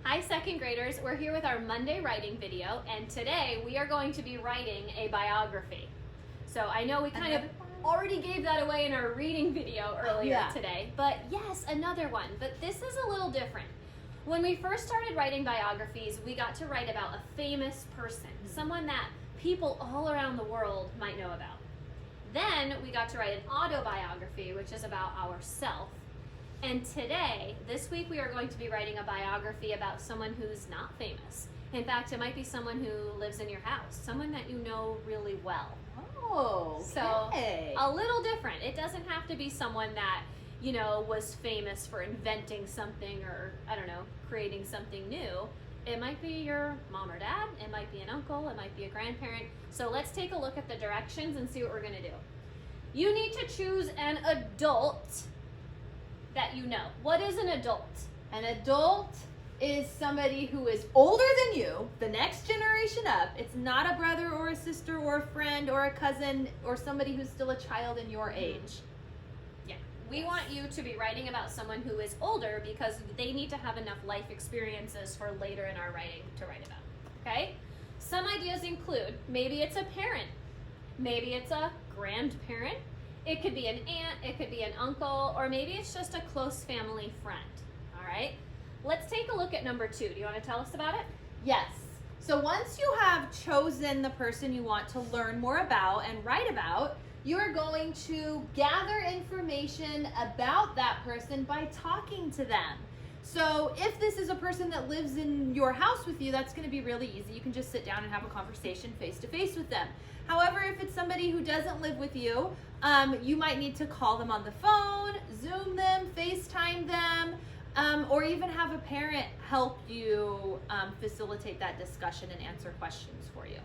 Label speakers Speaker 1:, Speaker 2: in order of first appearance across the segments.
Speaker 1: Hi, second graders. We're here with our Monday writing video, and today we are going to be writing a biography. So I know we kind of already gave that away in our reading video earlier today, but yes, another one. But this is a little different. When we first started writing biographies, we got to write about a famous person, someone that people all around the world might know about. Then we got to write an autobiography, which is about ourselves. And today, this week, we are going to be writing a biography about someone who's not famous. In fact, it might be someone who lives in your house, someone that you know really well.
Speaker 2: Oh, okay.
Speaker 1: So a little different. It doesn't have to be someone that, you know, was famous for inventing something or, I don't know, creating something new. It might be your mom or dad, it might be an uncle, it might be a grandparent. So let's take a look at the directions and see what we're gonna do. You need to choose an adult that you know. What is an adult?
Speaker 2: An adult is somebody who is older than you, the next generation up. It's not a brother or a sister or a friend or a cousin or somebody who's still a child in your age.
Speaker 1: Yeah. We want you to be writing about someone who is older because they need to have enough life experiences for later in our writing to write about. Okay? Some ideas include maybe it's a parent, maybe it's a grandparent, it could be an aunt, it could be an uncle, or maybe it's just a close family friend. All right? Let's take a look at number 2. Do you want to tell us about it?
Speaker 2: Yes. So once you have chosen the person you want to learn more about and write about, you're going to gather information about that person by talking to them. So if this is a person that lives in your house with you, that's going to be really easy. You can just sit down and have a conversation face to face with them. However, if it's somebody who doesn't live with you, you might need to call them on the phone, Zoom them, FaceTime them, or even have a parent help you facilitate that discussion and answer questions for you.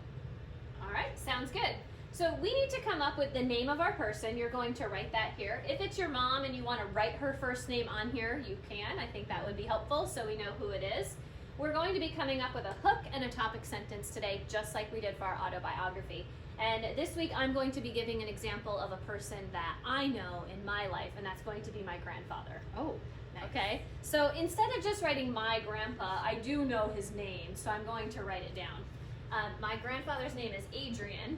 Speaker 1: All right, sounds good. So we need to come up with the name of our person. You're going to write that here. If it's your mom and you want to write her first name on here, you can. I think that would be helpful so we know who it is. We're going to be coming up with a hook and a topic sentence today, just like we did for our autobiography. And this week I'm going to be giving an example of a person that I know in my life, and that's going to be my grandfather.
Speaker 2: Oh, nice.
Speaker 1: Okay, so instead of just writing my grandpa, I do know his name, so I'm going to write it down. My grandfather's name is Adrian.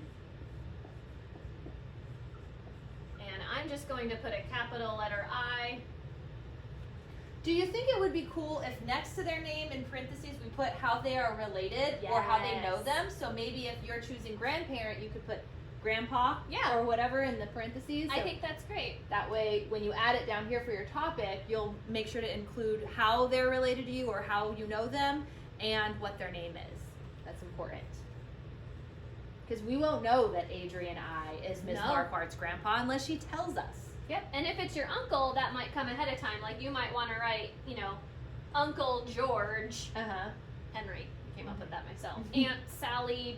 Speaker 1: And I'm just going to put a capital letter I.
Speaker 2: Do you think it would be cool if next to their name in parentheses we put how they are related or how they know them? So maybe if you're choosing grandparent, you could put grandpa or whatever in the parentheses.
Speaker 1: I think that's great.
Speaker 2: That way, when you add it down here for your topic, you'll make sure to include how they're related to you or how you know them and what their name is. That's important. Because we won't know that Adrian I is Ms. Marquardt's grandpa unless she tells us.
Speaker 1: Yep, and if it's your uncle, that might come ahead of time. Like you might want to write, you know, Uncle George Henry. I came up with that myself. Aunt Sally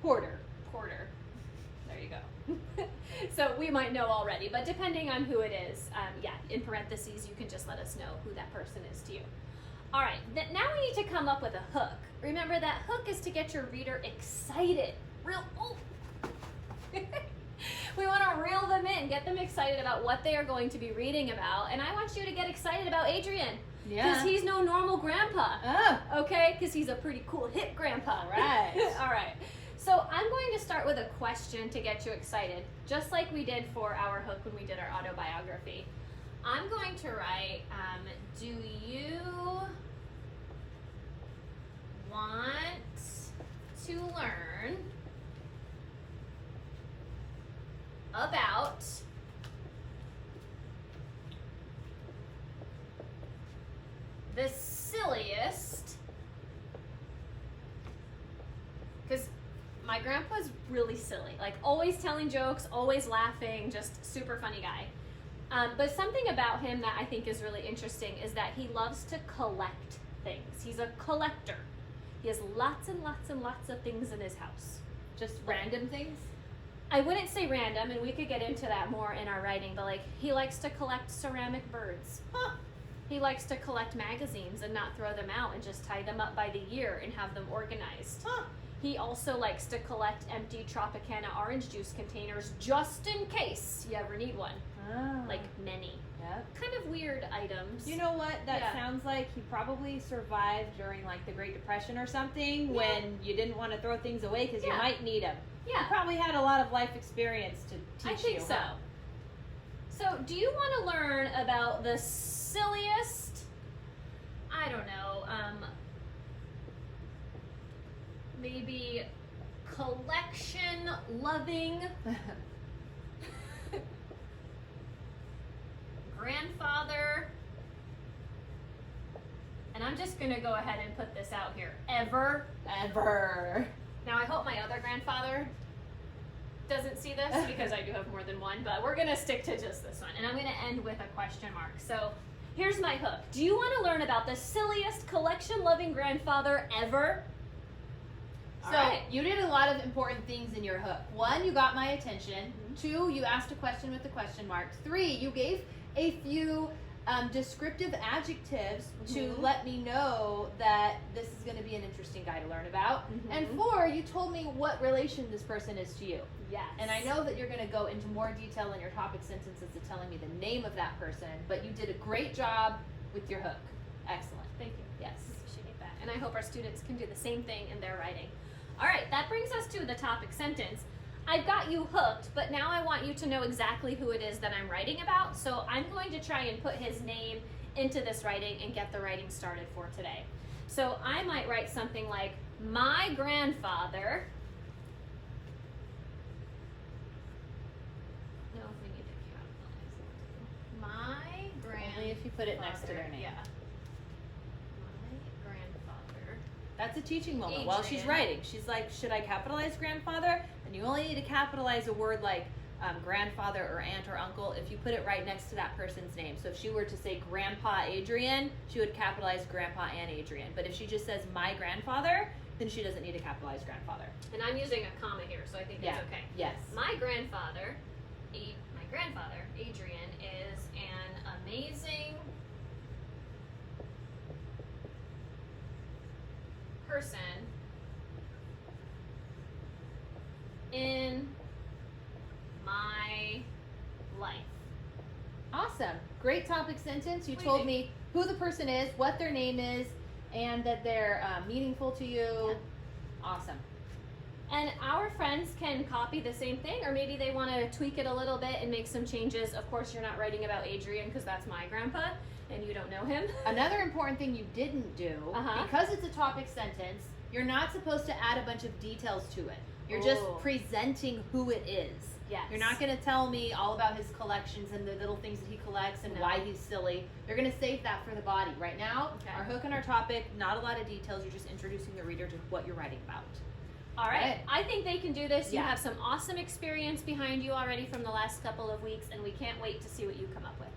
Speaker 2: Porter.
Speaker 1: There you go. So we might know already, but depending on who it is, in parentheses, you can just let us know who that person is to you. All right, now we need to come up with a hook. Remember, that hook is to get your reader excited. We want to reel them in, get them excited about what they are going to be reading about. And I want you to get excited about Adrian. Because he's no normal grandpa. Okay? Because he's a pretty cool, hip grandpa.
Speaker 2: All right.
Speaker 1: All right. So I'm going to start with a question to get you excited, just like we did for our hook when we did our autobiography. I'm going to write, do you want to learn about the silliest, because my grandpa's really silly, like always telling jokes, always laughing, just super funny guy. But something about him that I think is really interesting is that he loves to collect things. He's a collector. He has lots and lots and lots of things in his house.
Speaker 2: Just random things?
Speaker 1: I wouldn't say random, and we could get into that more in our writing, but like he likes to collect ceramic birds. He likes to collect magazines and not throw them out and just tie them up by the year and have them organized. He also likes to collect empty Tropicana orange juice containers just in case you ever need one. Like many.
Speaker 2: Yep.
Speaker 1: kind of weird items.
Speaker 2: You know what? That
Speaker 1: Yeah.
Speaker 2: sounds like he probably survived during like the Great Depression or something
Speaker 1: Yeah.
Speaker 2: when you didn't want to throw things away because you
Speaker 1: Yeah.
Speaker 2: might need them. He
Speaker 1: Yeah,
Speaker 2: probably had a lot of life experience to teach you.
Speaker 1: I think so.
Speaker 2: huh?
Speaker 1: So, do you want to learn about the silliest, I don't know, maybe collection loving grandfather, and I'm just going to go ahead and put this out here, ever. Now, I hope my other grandfather doesn't see this because I do have more than one, but we're going to stick to just this one. And I'm going to end with a question mark. So here's my hook. Do you want to learn about the silliest collection-loving grandfather ever?
Speaker 2: So
Speaker 1: All right.
Speaker 2: you did a lot of important things in your hook. 1, you got my attention. 2, you asked a question with a question mark. 3, you gave a few descriptive adjectives to
Speaker 1: Mhm.
Speaker 2: let me know that this is going to be an interesting guy to learn about. And 4, you told me what relation this person is to you.
Speaker 1: Yes.
Speaker 2: And I know that you're going to go into more detail in your topic sentences to telling me the name of that person, but you did a great job with your hook. Excellent.
Speaker 1: Thank you.
Speaker 2: Yes.
Speaker 1: Appreciate that. And I hope our students can do the same thing in their writing. All right, that brings us to the topic sentence. I've got you hooked, but now I want you to know exactly who it is that I'm writing about. So I'm going to try and put his name into this writing and get the writing started for today. So I might write something like, my grandfather. No, we need to capitalize it. My grandfather.
Speaker 2: Only if you put it next to their name.
Speaker 1: Yeah. My grandfather.
Speaker 2: That's a teaching moment. While she's
Speaker 1: Adrian.
Speaker 2: writing, she's like, should I capitalize grandfather? And you only need to capitalize a word like grandfather or aunt or uncle if you put it right next to that person's name. So if she were to say Grandpa Adrian, she would capitalize Grandpa and Adrian. But if she just says my grandfather, then she doesn't need to capitalize grandfather.
Speaker 1: And I'm using a comma here, so I think
Speaker 2: Yeah.
Speaker 1: that's okay.
Speaker 2: Yes.
Speaker 1: My grandfather, Adrian, is an amazing person in my life.
Speaker 2: Awesome. Great topic sentence. You
Speaker 1: What do you
Speaker 2: told
Speaker 1: think?
Speaker 2: me who the person is, what their name is, and that they're meaningful to you.
Speaker 1: Yeah.
Speaker 2: Awesome.
Speaker 1: And our friends can copy the same thing, or maybe they want to tweak it a little bit and make some changes. Of course, you're not writing about Adrian because that's my grandpa, and you don't know him.
Speaker 2: Another important thing you didn't do, because it's a topic sentence, you're not supposed to add a bunch of details to it. You're just
Speaker 1: Oh.
Speaker 2: presenting who it is.
Speaker 1: Yes.
Speaker 2: You're not going to tell me all about his collections and the little things that he collects and
Speaker 1: No.
Speaker 2: why he's silly. You're going to save that for the body. Right now,
Speaker 1: Okay.
Speaker 2: our hook and our topic, not a lot of details. You're just introducing the reader to what you're writing about.
Speaker 1: All right.
Speaker 2: Right.
Speaker 1: I think they can do this. You
Speaker 2: Yeah.
Speaker 1: have some awesome experience behind you already from the last couple of weeks, and we can't wait to see what you come up with.